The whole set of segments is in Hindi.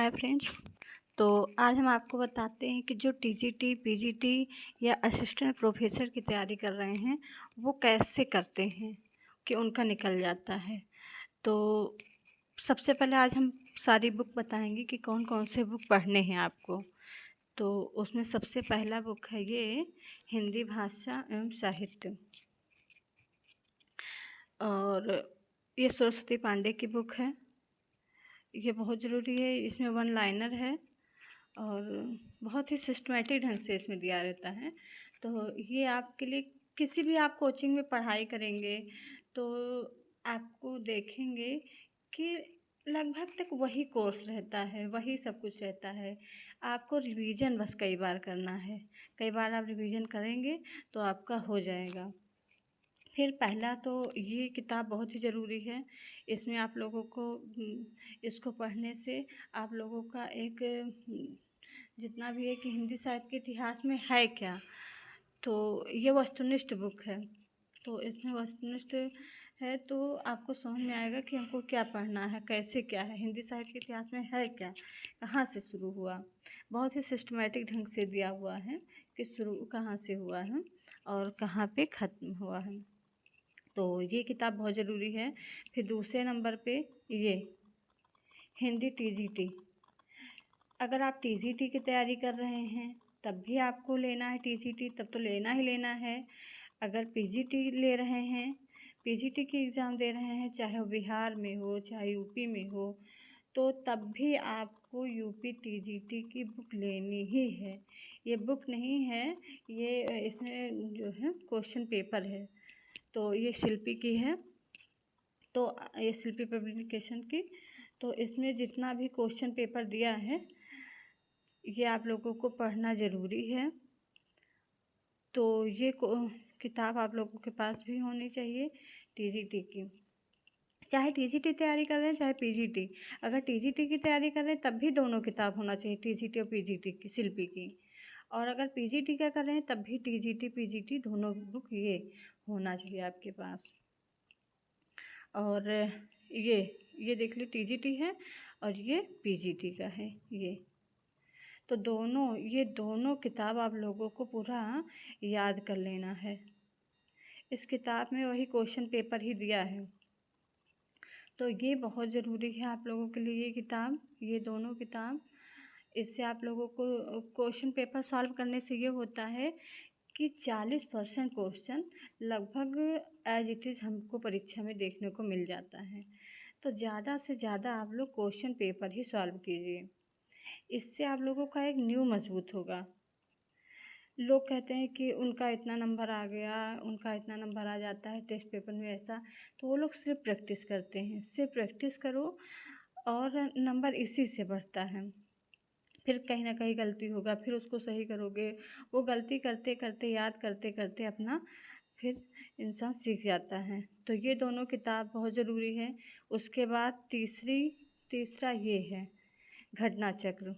Hi friends. तो आज हम आपको बताते हैं कि जो टीजीटी, पीजीटी या असिस्टेंट प्रोफेसर की तैयारी कर रहे हैं वो कैसे करते हैं कि उनका निकल जाता है। तो सबसे पहले आज हम सारी बुक बताएंगे कि कौन कौन से बुक पढ़ने हैं आपको। तो उसमें सबसे पहला बुक है ये हिंदी भाषा एवं साहित्य, और ये सरस्वती पांडे की बुक है। ये बहुत ज़रूरी है, इसमें वन लाइनर है और बहुत ही सिस्टमेटिक ढंग से इसमें दिया रहता है। तो ये आपके लिए किसी भी आप कोचिंग में पढ़ाई करेंगे तो आपको देखेंगे कि लगभग तक वही कोर्स रहता है, वही सब कुछ रहता है। आपको रिवीजन बस कई बार करना है, कई बार आप रिवीजन करेंगे तो आपका हो जाएगा। फिर पहला तो ये किताब बहुत ही ज़रूरी है। इसमें आप लोगों को इसको पढ़ने से आप लोगों का एक जितना भी है कि हिंदी साहित्य के इतिहास में है क्या, तो ये वस्तुनिष्ठ बुक है। तो इसमें वस्तुनिष्ठ है तो आपको समझ में आएगा कि हमको क्या पढ़ना है, कैसे क्या है, हिंदी साहित्य के इतिहास में है क्या, कहाँ से शुरू हुआ। बहुत ही सिस्टमेटिक ढंग से दिया हुआ है कि शुरू कहाँ से हुआ है और कहाँ पे ख़त्म हुआ है। तो ये किताब बहुत ज़रूरी है। फिर दूसरे नंबर पे ये हिंदी टीजीटी। अगर आप टीजीटी की तैयारी कर रहे हैं तब भी आपको लेना है टीजीटी, तब तो लेना ही लेना है। अगर पीजीटी ले रहे हैं, पीजीटी की एग्ज़ाम दे रहे हैं, चाहे वो बिहार में हो चाहे यूपी में हो, तो तब भी आपको यूपी टीजीटी की बुक लेनी ही है। ये बुक नहीं है, ये इसमें जो है क्वेश्चन पेपर है। तो ये शिल्पी की है, तो ये शिल्पी पब्लिकेशन की। तो इसमें जितना भी क्वेश्चन पेपर दिया है ये आप लोगों को पढ़ना ज़रूरी है। तो ये किताब आप लोगों के पास भी होनी चाहिए टीजीटी की। चाहे टीजीटी तैयारी कर रहे हैं चाहे पीजीटी। अगर टीजीटी की तैयारी कर रहे हैं तब भी दोनों किताब होना चाहिए, टीजीटी और पीजीटी की, शिल्पी की। और अगर पीजीटी का कर रहे हैं तब भी टीजीटी पीजीटी दोनों बुक ये होना चाहिए आपके पास। और ये देख ली टीजीटी है और ये पीजीटी का है ये। तो ये दोनों किताब आप लोगों को पूरा याद कर लेना है। इस किताब में वही क्वेश्चन पेपर ही दिया है, तो ये बहुत ज़रूरी है आप लोगों के लिए ये किताब, ये दोनों किताब। इससे आप लोगों को क्वेश्चन पेपर सॉल्व करने से ये होता है कि 40% क्वेश्चन लगभग एज इट इज़ हमको परीक्षा में देखने को मिल जाता है। तो ज़्यादा से ज़्यादा आप लोग क्वेश्चन पेपर ही सॉल्व कीजिए, इससे आप लोगों का एक न्यू मजबूत होगा। लोग कहते हैं कि उनका इतना नंबर आ गया, उनका इतना नंबर आ जाता है टेस्ट पेपर में ऐसा। तो वो लोग सिर्फ प्रैक्टिस करते हैं, सिर्फ प्रैक्टिस करो और नंबर इसी से बढ़ता है। फिर कहीं ना कहीं गलती होगा, फिर उसको सही करोगे। वो गलती करते करते, याद करते करते अपना फिर इंसान सीख जाता है। तो ये दोनों किताब बहुत ज़रूरी है। उसके बाद तीसरा ये है घटना चक्र।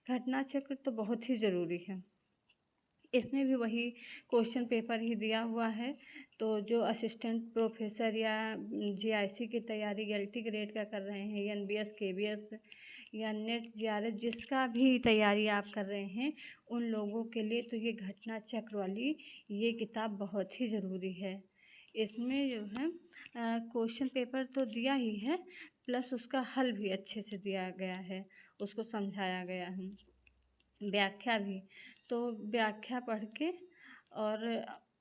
घटना चक्र तो बहुत ही ज़रूरी है। इसमें भी वही क्वेश्चन पेपर ही दिया हुआ है। तो जो असिस्टेंट प्रोफेसर या जीआईसी की तैयारी एलटी ग्रेड का कर रहे हैं, एनबीएस केबीएस या नेट जीआरएफ जिसका भी तैयारी आप कर रहे हैं, उन लोगों के लिए तो ये घटना चक्र वाली ये किताब बहुत ही ज़रूरी है। इसमें जो है क्वेश्चन पेपर तो दिया ही है, प्लस उसका हल भी अच्छे से दिया गया है, उसको समझाया गया है, व्याख्या भी। तो व्याख्या पढ़ के और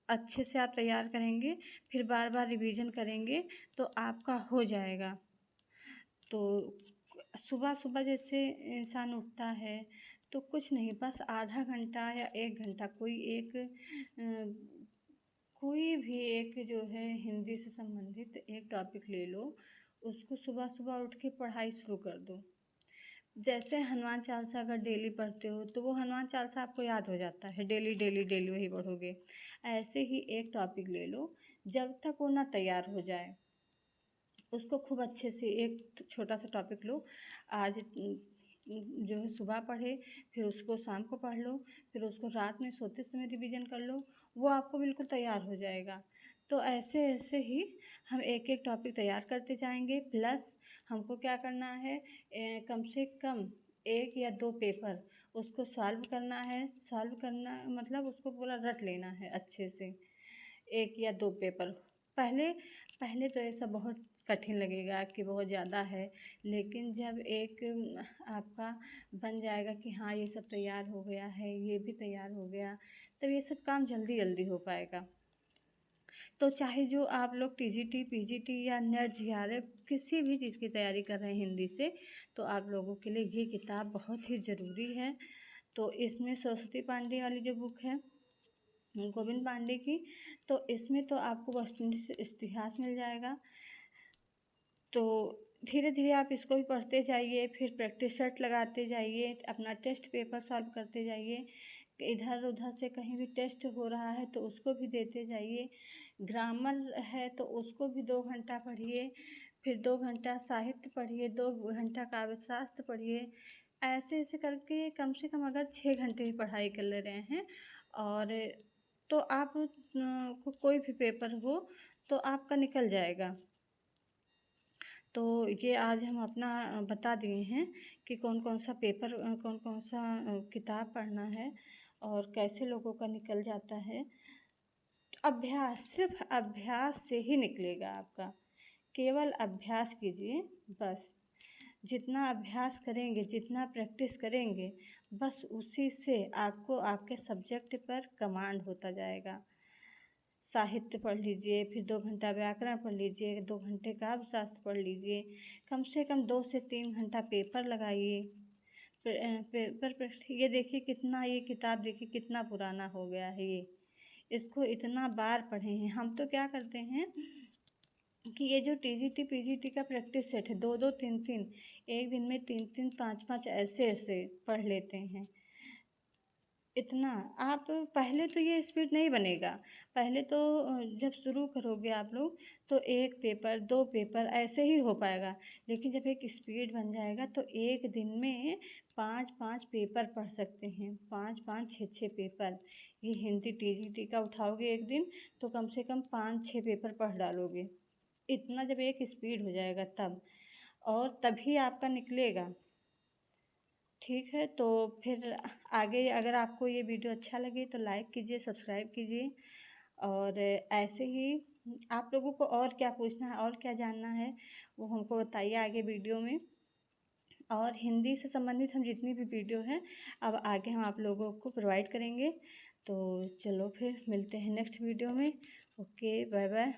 अच्छे से आप तैयार करेंगे, फिर बार बार रिवीजन करेंगे तो आपका हो जाएगा। तो सुबह सुबह जैसे इंसान उठता है तो कुछ नहीं, बस आधा घंटा या 1 घंटा कोई भी एक जो है हिंदी से संबंधित एक टॉपिक ले लो, उसको सुबह सुबह उठ के पढ़ाई शुरू कर दो। जैसे हनुमान चालीसा अगर डेली पढ़ते हो तो वो हनुमान चालीसा आपको याद हो जाता है, डेली डेली डेली वही पढ़ोगे। ऐसे ही एक टॉपिक ले लो, जब तक वो ना तैयार हो जाए उसको खूब अच्छे से एक छोटा सा टॉपिक लो। आज जो है सुबह पढ़े, फिर उसको शाम को पढ़ लो, फिर उसको रात में सोते समय रिवीजन कर लो, वो आपको बिल्कुल तैयार हो जाएगा। तो ऐसे ऐसे ही हम एक एक टॉपिक तैयार करते जाएंगे, प्लस हमको क्या करना है, कम से कम 1 या 2 पेपर उसको सॉल्व करना है। सॉल्व करना मतलब उसको पूरा रट लेना है अच्छे से, 1 या 2 पेपर। पहले पहले तो ऐसा बहुत कठिन लगेगा कि बहुत ज़्यादा है, लेकिन जब एक आपका बन जाएगा कि हाँ ये सब तैयार हो गया है, ये भी तैयार हो गया, तब ये सब काम जल्दी जल्दी हो पाएगा। तो चाहे जो आप लोग टीजीटी, पीजीटी या नेट, जीआरएफ किसी भी चीज़ की तैयारी कर रहे हैं हिंदी से, तो आप लोगों के लिए ये किताब बहुत ही ज़रूरी है। तो इसमें सरस्वती पांडे वाली जो बुक है, गोविंद पांडे की, तो इसमें तो आपको वस्तुनिष्ठ इतिहास मिल जाएगा। तो धीरे धीरे आप इसको भी पढ़ते जाइए, फिर प्रैक्टिस सेट लगाते जाइए, अपना टेस्ट पेपर सॉल्व करते जाइए। इधर उधर से कहीं भी टेस्ट हो रहा है तो उसको भी देते जाइए। ग्रामर है तो उसको भी 2 घंटा पढ़िए, फिर 2 घंटा साहित्य पढ़िए, 2 घंटा काव्य शास्त्र पढ़िए। ऐसे ऐसे करके कम से कम अगर 6 घंटे भी पढ़ाई कर ले रहे हैं, और तो आप को कोई भी पेपर हो तो आपका निकल जाएगा। तो ये आज हम अपना बता दिए हैं कि कौन कौन सा पेपर, कौन कौन सा किताब पढ़ना है और कैसे लोगों का निकल जाता है। अभ्यास, सिर्फ अभ्यास से ही निकलेगा आपका। केवल अभ्यास कीजिए बस। जितना अभ्यास करेंगे, जितना प्रैक्टिस करेंगे, बस उसी से आपको आपके सब्जेक्ट पर कमांड होता जाएगा। साहित्य पढ़ लीजिए, फिर 2 घंटा व्याकरण पढ़ लीजिए, 2 घंटे काव्य शास्त्र पढ़ लीजिए, कम से कम 2 से 3 घंटा पेपर लगाइए। पेपर पे ये देखिए कितना, ये किताब देखिए कितना पुराना हो गया है ये। इसको इतना बार पढ़े हैं हम। तो क्या करते हैं कि ये जो टीजीटी पीजीटी का प्रैक्टिस सेट है, 2-2 3-3, एक दिन में 3-3 5-5 ऐसे ऐसे पढ़ लेते हैं। इतना आप पहले तो ये स्पीड नहीं बनेगा। पहले तो जब शुरू करोगे आप लोग तो 1 पेपर 2 पेपर ऐसे ही हो पाएगा, लेकिन जब एक स्पीड बन जाएगा तो एक दिन में 5-5 पेपर पढ़ सकते हैं, 5-5 6-6 पेपर। ये हिंदी टीजीटी का उठाओगे एक दिन तो कम से कम 5-6 पेपर पढ़ डालोगे। इतना जब एक स्पीड हो जाएगा तब, और तभी आपका निकलेगा। ठीक है, तो फिर आगे अगर आपको ये वीडियो अच्छा लगे तो लाइक कीजिए, सब्सक्राइब कीजिए, और ऐसे ही आप लोगों को और क्या पूछना है और क्या जानना है वो हमको बताइए आगे वीडियो में। और हिंदी से संबंधित हम जितनी भी वीडियो हैं अब आगे हम आप लोगों को प्रोवाइड करेंगे। तो चलो फिर मिलते हैं नेक्स्ट वीडियो में। Okay, bye bye.